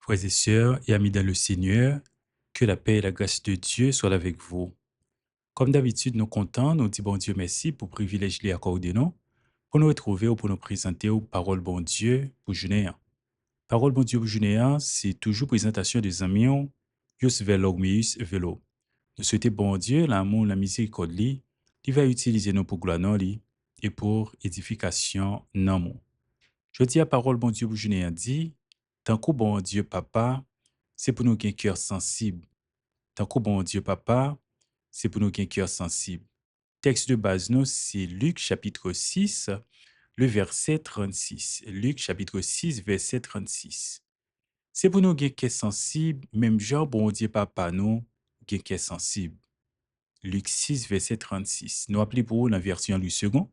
Frères et sœurs et amis dans le Seigneur, que la paix et la grâce de Dieu soient avec vous. Comme d'habitude, nous comptons, nous disons bon Dieu merci pour le privilège qu'il a accordé nous, pour nous retrouver ou pour nous présenter aux paroles bon Dieu pour journée. Parole bon Dieu pour journée, c'est toujours présentation des amis, Yus Velogmius Velo. Nous souhaitons bon Dieu, l'amour, la miséricorde, il va utiliser nous pour gloire non li, et pour édification non mon. Je dis à parole bon Dieu pour journée dit, tant que bon Dieu papa, c'est pour nous qui un cœur sensible. Tant que bon Dieu papa, c'est pour nous qui un cœur sensible. Texte de base nous, c'est Luc chapitre 6, le verset 36. Luc chapitre 6, verset 36. C'est pour nous qui un cœur sensible, même genre bon Dieu papa nous, qui un cœur sensible. Luc 6, verset 36. Nous appelons pour vous la version Louis second.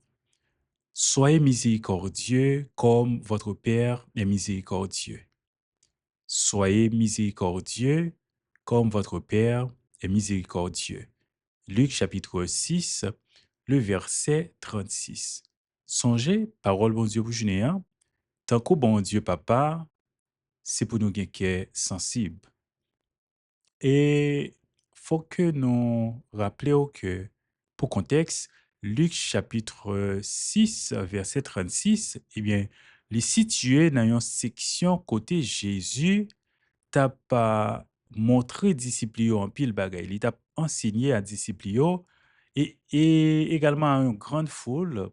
Soyez miséricordieux comme votre Père est miséricordieux. Soyez miséricordieux comme votre Père est miséricordieux. Luc chapitre 6, le verset 36. Songez, parole bon Dieu pour journée, tant que bon Dieu papa, c'est pour nous qui est sensible. Et faut que nous rappelions que, pour contexte, Luc chapitre 6, verset 36, eh bien, il est situé dans une section côté Jésus t'a pas montré disciple yo en pile bagay. Il t'a enseigné à disciple yo et également à une grande foule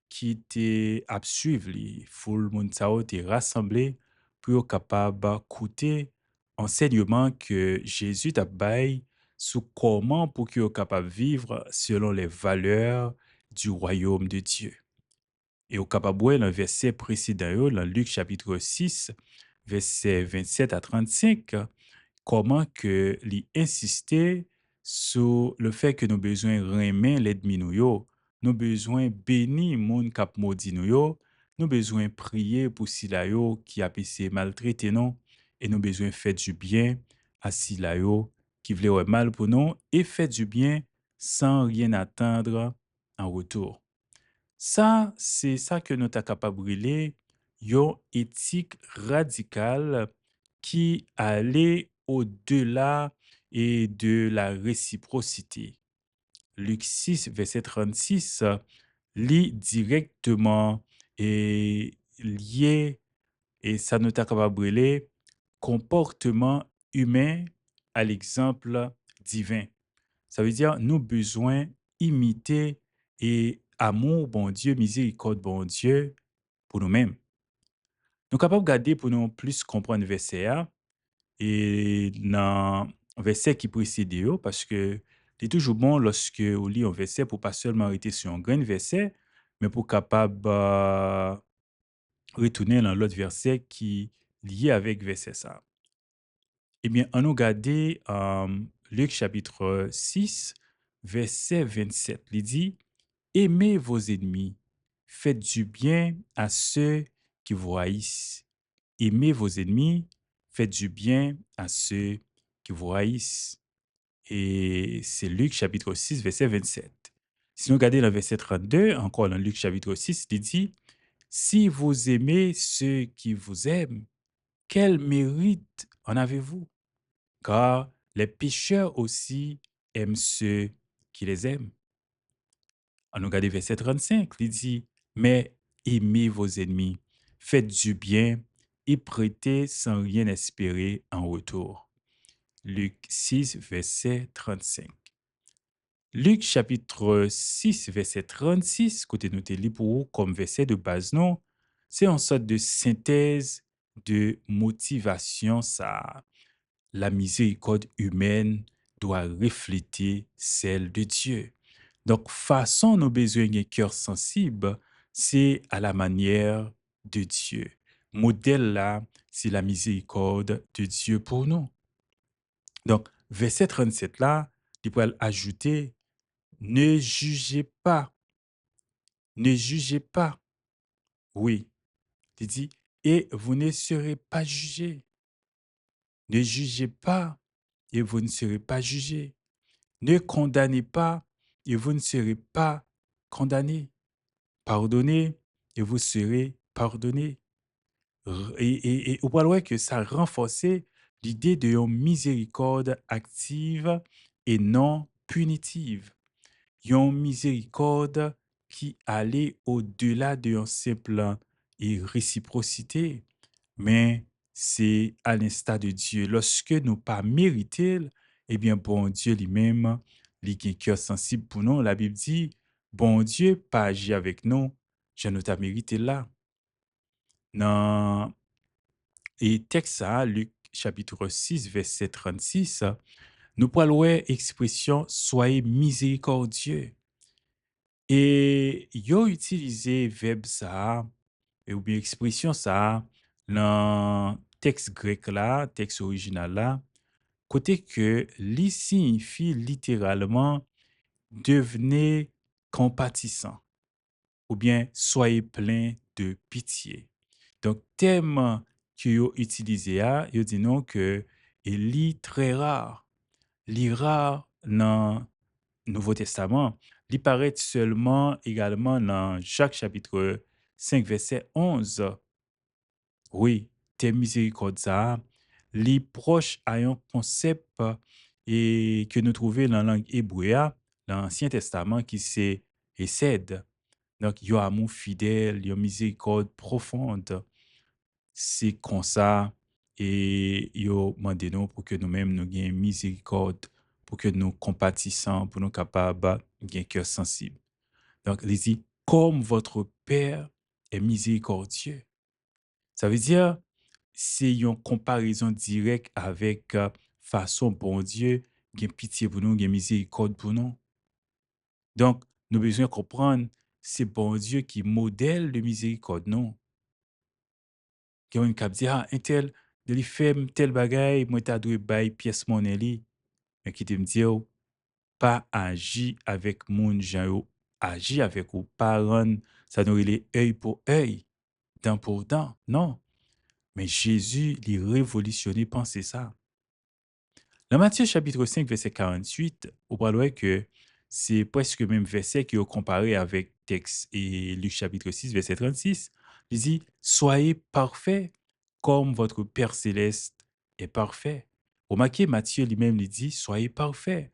qui était à suivre li. Foule moun sa yo te rassemblé pour yo capable écouter enseignement que Jésus t'a bay sur comment pour que yo capable vivre selon les valeurs du royaume de Dieu. Et au capable dans le verset précédent yo, dans Luc chapitre 6, verset 27 à 35, comment que li insister sur le fait que nous besoin remer l'ennemi nou yo, nous besoin bénir moun k'ap maudit nou yo, nous besoin prier pour sila yo qui a essayé maltraiter nous et nous besoin faire du bien à sila yo qui vle ouais mal pour nous et faire du bien sans rien attendre en retour. Ça, c'est ça que nous sommes capables de brûler, une éthique radicale qui allait au-delà et de la réciprocité. Luc 6, verset 36, lit directement et lié, et ça nous est capable de brûler, comportement humain à l'exemple divin. Ça veut dire, nous besoin imiter et amour, bon Dieu, miséricorde, bon Dieu, pour nous-mêmes. Nous sommes capables de garder pour nous plus comprendre le verset A et dans le verset qui précède, parce que c'est toujours bon lorsque on lit un verset pour pas seulement arrêter sur un grand verset, mais pour capable retourner dans l'autre verset qui est lié avec verset ça. Eh bien, on nous garder Luc chapitre 6, verset 27. Il dit, aimez vos ennemis, faites du bien à ceux qui vous haïssent. Aimez vos ennemis, faites du bien à ceux qui vous haïssent. Et c'est Luc chapitre 6, verset 27. Si nous regardons le verset 32, encore dans Luc chapitre 6, il dit, si vous aimez ceux qui vous aiment, quel mérite en avez-vous? Car les pécheurs aussi aiment ceux qui les aiment. On regarde verset 35, il dit, mais aimez vos ennemis, faites du bien et prêtez sans rien espérer en retour. Luc 6, verset 35. Luc chapitre 6, verset 36, côté noté pour comme verset de base, non, c'est une sorte de synthèse de motivation, ça. La miséricorde humaine doit refléter celle de Dieu. Donc, façon nos besoins et cœur sensible, c'est à la manière de Dieu. Modèle là, c'est la miséricorde de Dieu pour nous. Donc, verset 37 là, il peut ajouter, ne jugez pas, ne jugez pas. Oui, il dit, et vous ne serez pas jugés. Ne jugez pas et vous ne serez pas jugés. Ne condamnez pas et vous ne serez pas condamnés. Pardonnez et vous serez pardonnés. Et on voit que ça renforce l'idée de une miséricorde active et non punitive. Une miséricorde qui allait au-delà de simple et réciprocité, mais c'est à l'instar de Dieu. Lorsque nous pas mérité, eh bien, bon Dieu lui-même, il a un cœur sensible pour nous. La Bible dit, bon Dieu pas agi avec nous, je ne t'a mérité là. Dans et texte ça, Luc chapitre 6, verset 36, nous parlons expression soyez miséricordieux. Et yo utilisé verbe ça, ou bien expression ça, dans texte grec là, texte original là, côté que li signifie littéralement devenez compatissant ou bien soyez plein de pitié. Donc, thème que yo utilisé a, yo dit non que il est très rare. Li rare dans Nouveau Testament, il paraît seulement également dans Jacques chapitre 5 verset 11. Oui, tes miséricordes, ça, li proche à un concept et que nous trouvons dans la langue hébreu, dans l'Ancien Testament, qui c'est Hesed. Donc, il y a amour fidèle, il y a miséricorde profonde. C'est comme ça, et il y a demandé nous pour que nous-mêmes nous ayons miséricorde, pour que nous compatissons, pour nous capables de un cœur sensible. Donc, il dit, comme votre Père est miséricordieux. Ça veut dire, c'est une comparaison directe avec façon bon Dieu, qui pitié pour nous, qui miséricorde pour nous. Donc, nous avons besoin de comprendre, c'est bon Dieu qui modèle de miséricorde, non? Qui a une cap dire, ah, un tel, de lui fait tel bagay, moi t'as dû bail pièce monnaie li, mais qui te me dit, oh, pas agir avec moun jan yo, agir avec ou, pas rendre, ça nous les œil pour œil, dent pour dent, non. Mais Jésus, il révolutionné penser ça. Dans Matthieu chapitre 5, verset 48, on parle que c'est presque le même verset qui est comparé avec texte et Luc chapitre 6, verset 36. Il dit, soyez parfaits comme votre Père céleste est parfait. Remarquez, Matthieu lui-même lui dit, soyez parfaits.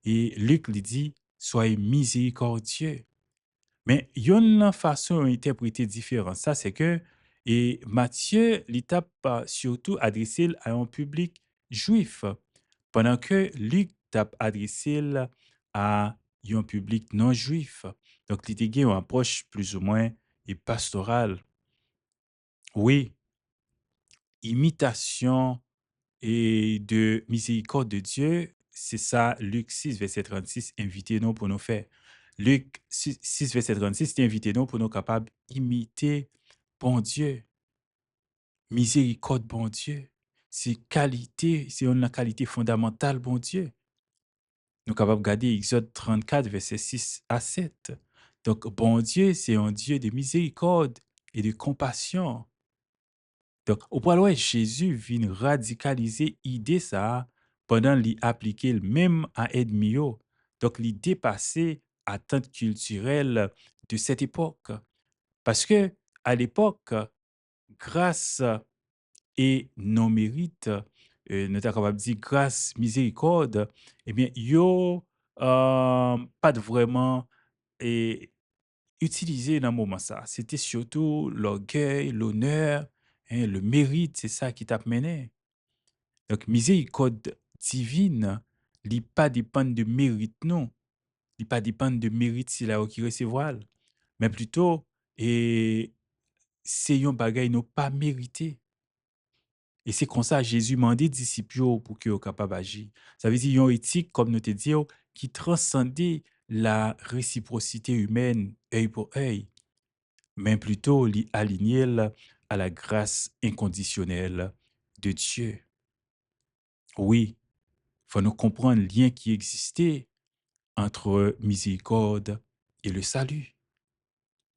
Et Luc lui dit, soyez miséricordieux. Mais il y a une façon d'interpréter différente. Ça, c'est que et Matthieu, l'étape surtout adressé à un public juif, pendant que Luc t'a adressé à un public non juif. Donc, il était une approche plus ou moins et pastorale. Oui, imitation et de miséricorde de Dieu, c'est ça, Luc 6, verset 36, invitez-nous pour nous faire. Luc 6, verset 36, c'est invitez-nous pour nous capables d'imiter bon Dieu, miséricorde bon Dieu. C'est qualité, c'est une qualité fondamentale bon Dieu. Nous sommes capables de regarder Exode 34, verset 6 à 7. Donc, bon Dieu, c'est un Dieu de miséricorde et de compassion. Donc, au point où Jésus vient radicaliser l'idée ça pendant l'y appliquer même à Edmio. Donc, l'y dépasser attente culturelle de cette époque. Parce que à l'époque, grâce et non mérite, nous sommes capable de dire grâce, miséricorde, eh bien, yo pas de vraiment et utilisé dans le moment ça. C'était surtout l'orgueil, l'honneur, hein, le mérite, c'est ça qui t'a mené. Donc, miséricorde divine, il pas dépendre de mérite, non. Il pas dépendre de mérite si là qui recevoir, mais plutôt, et c'est un bagay non pas mérité. Et c'est comme ça Jésus mandé disciples yo pour qu'ils soient capables d'agir. Ça veut dire une éthique, comme nous te disons, qui transcendait la réciprocité humaine, œil pour œil, mais plutôt aligner à la grâce inconditionnelle de Dieu. Oui, il faut nous comprendre le lien qui existait entre miséricorde et le salut.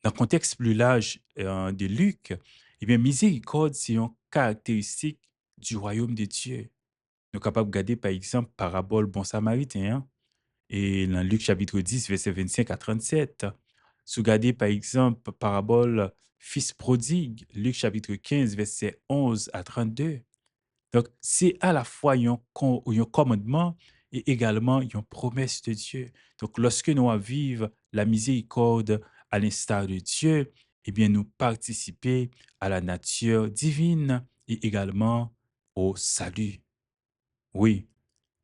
Dans le contexte plus large de Luc, eh bien, miséricorde, c'est une caractéristique du royaume de Dieu. Nous sommes capables de regarder, par exemple, parabole bon samaritain, hein, et dans Luc chapitre 10, verset 25 à 37. Si vous regardez, par exemple, parabole fils prodigue, Luc chapitre 15, verset 11 à 32. Donc, c'est à la fois un commandement et également une promesse de Dieu. Donc, lorsque nous vivons la miséricorde à l'instar de Dieu, eh bien, nous participer à la nature divine et également au salut. Oui,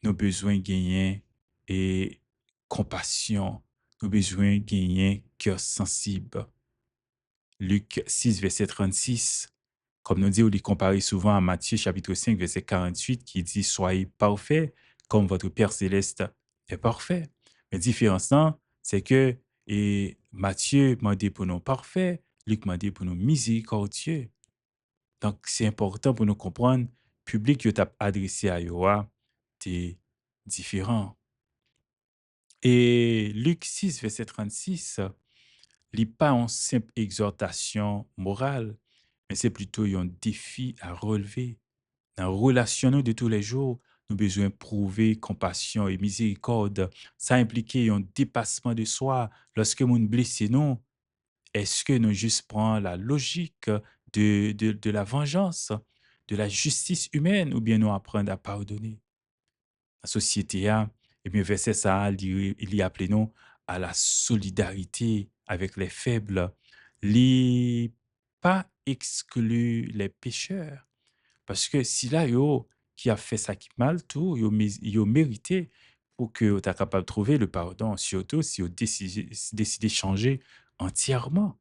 nous avons besoin de gagner et compassion. Nous avons besoin de gagner cœur sensible. Luc 6, verset 36. Comme nous dit, on les compare souvent à Matthieu chapitre 5, verset 48, qui dit soyez parfaits comme votre Père céleste est parfait. Mais la différence, là, c'est que Matthieu m'a dit pour nous parfaits, Luc m'a dit pour nous miséricordieux. Donc, c'est important pour nous comprendre, le public que tu as adressé à Yoa, c'est différent. Et Luc 6, verset 36, n'est pas une simple exhortation morale, mais c'est plutôt un défi à relever. Dans la relation de tous les jours, nous avons besoin de prouver compassion et miséricorde. Ça implique un dépassement de soi. Lorsque nous blessons, nous, est-ce que nous juste prenons la logique de la vengeance, de la justice humaine, ou bien nous apprenons à pardonner? La société a, eh bien, verset ça, il y appelé nous à la solidarité avec les faibles, li pas exclure les pécheurs. Parce que si là, yo, qui a fait ça qui mal, tout, yo mérité pour que tu es capable de trouver le pardon, surtout si vous décidé de changer entièrement.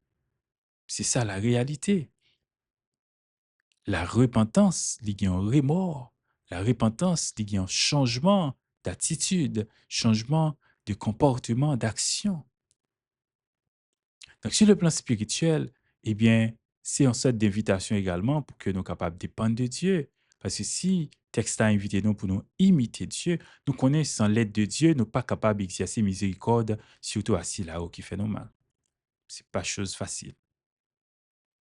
C'est ça la réalité. La repentance, il y a un remords. La repentance, il y a un changement d'attitude, changement de comportement, d'action. Donc, sur le plan spirituel, eh bien, c'est une sorte d'invitation également pour que nous soyons capables de dépendre de Dieu. Parce que si texte a invité nous pour nous imiter Dieu, nous connaissons sans l'aide de Dieu, nous ne sommes pas capables d'exercer miséricorde, surtout assis là-haut qui fait nous mal. Ce n'est pas chose facile.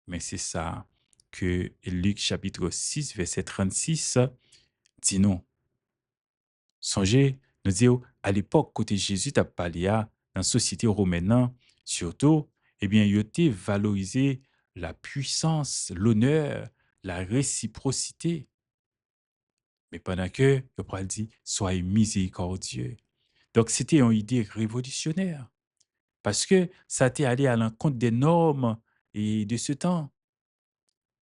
Mais c'est ça que Luc chapitre 6, verset 36 dit non. Songez, nous disons, à l'époque, côté Jésus t'a parlé dans la société romaine, surtout, eh bien, il était valorisé la puissance, l'honneur, la réciprocité. Mais pendant que, le parle dit, soyez miséricordieux. Donc, c'était une idée révolutionnaire parce que ça était allé à l'encontre des normes et de ce temps.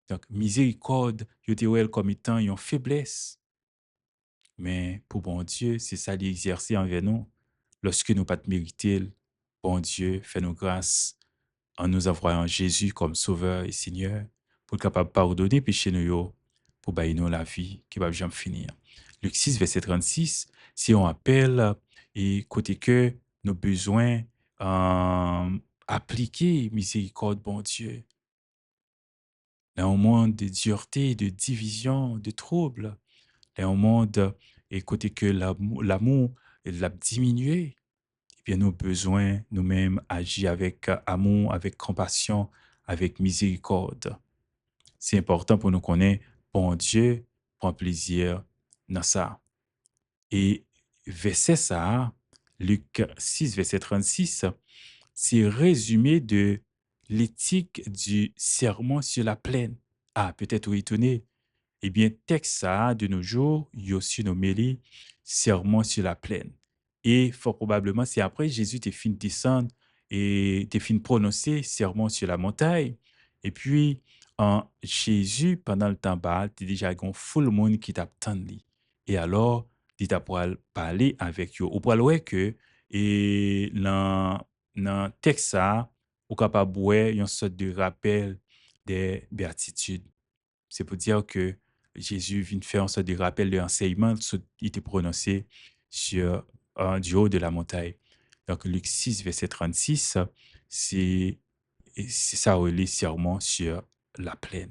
Donc, miséricorde, il était comme étant une faiblesse. Mais pour bon Dieu, c'est ça l'exercer envers nous. Lorsque nous pas mériter, bon Dieu, fais-nous grâce en nous envoyant Jésus comme Sauveur et Seigneur pour être capable de pardonner péché nous, pour bailler nous la vie qui va jamais finir. Luc 6, verset 36, si on appelle et côté que nos besoins appliquer miséricorde, bon Dieu, dans un monde de dureté, de division, de troubles, dans un monde et côté que l'amour l'a diminué, eh bien, nos besoins, nous-mêmes, agir avec amour, avec compassion, avec miséricorde. C'est important pour nous connaître, bon Dieu prend plaisir dans ça. Et verset ça, Luc 6, verset 36, c'est résumé de l'éthique du sermon sur la plaine. Ah, peut-être vous étonné. Eh bien, texte ça, de nos jours, il y a aussi nommé les sermons sur la plaine. Et fort probablement, c'est après Jésus t'es fini de descendre et t'es fini de prononcer sermon sur la montagne. Et puis, Jésus, pendant le temps bas, t'es déjà gon full monde qui t'attend li. Et alors, il t'a parler avec eux. Ou pour le que, et dans texte ça, ou capable de une sorte de rappel des béatitudes. C'est pour dire que Jésus vient faire en sorte de rappel de l'enseignement qui était prononcé sur, du haut de la montagne. Donc, Luc 6, verset 36, c'est c'est ça, les sermons sur la plaine.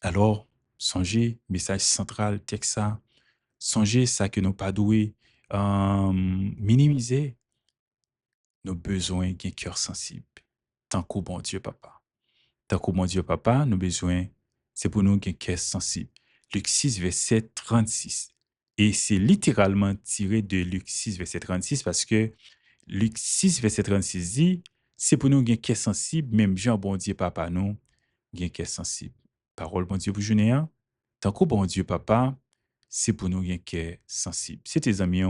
Alors, songez, message central, texte ça, songez ça que nous pas doué minimiser nos besoins d'un cœur sensible. Tant qu'au bon Dieu, papa. Tant qu'au mon Dieu papa, nous besoin, c'est pour nous qui cœur sensible. Luc 6, verset 36. Et c'est littéralement tiré de Luc 6, verset 36 parce que Luc 6, verset 36 dit, c'est pour nous qui cœur sensible, même Jean, bon Dieu papa, nous, qui cœur sensible. Parole, bon Dieu, pour journée, Tant que bon Dieu papa, c'est pour nous rien qui est sensible. C'est tes amis,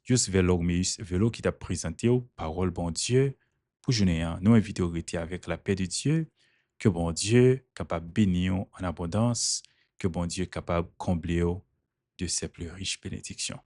juste vers l'ormeus, vélo qui t'a présenté aux paroles bon Dieu. Pour journée, nous inviter au rester avec la paix de Dieu, que bon Dieu capable de bénir en abondance, que bon Dieu capable de combler de ses plus riches bénédictions.